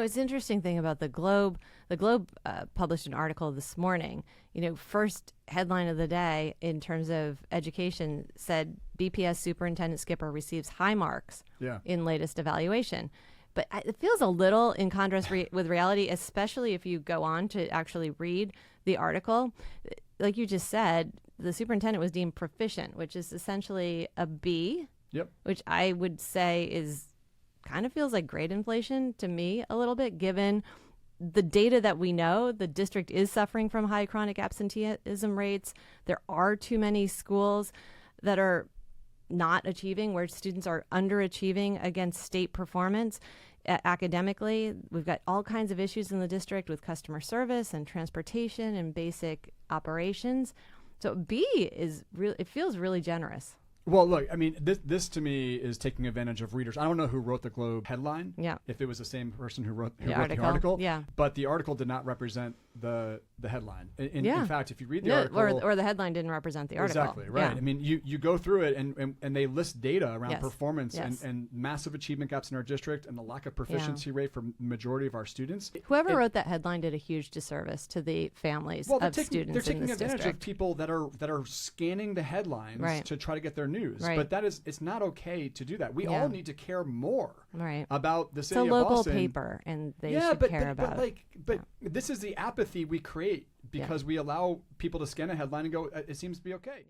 it's an interesting thing about the Globe. The Globe published an article this morning. First headline of the day in terms of education said BPS Superintendent Skipper receives high marks in latest evaluation. But it feels a little in contrast with reality, especially if you go on to actually read the article. Like you just said, the superintendent was deemed proficient, which is essentially a B, which I would say kind of feels like grade inflation to me a little bit, given the data that we know. The district is suffering from high chronic absenteeism rates. There are too many schools that are not achieving, where students are underachieving against state performance academically. We've got all kinds of issues in the district with customer service and transportation and basic operations. So B it feels really generous. Well, look, I mean, this to me is taking advantage of readers. I don't know who wrote the Globe headline. Yeah. If it was the same person who wrote the article. Yeah. But the article did not represent the headline. In fact, if you read the article, or the headline didn't represent the article. Exactly right. Yeah. I mean, you go through it and they list data around performance Yes. and massive achievement gaps in our district and the lack of proficiency rate for the majority of our students. Whoever wrote that headline did a huge disservice to the families of students in this district. They're taking advantage of people that are scanning the headlines to try to get their news. Right. But it's not okay to do that. We all need to care more about the city of Boston. It's a local paper, and they should care about it. But this is the apathy we create because we allow people to scan a headline and go, it seems to be okay.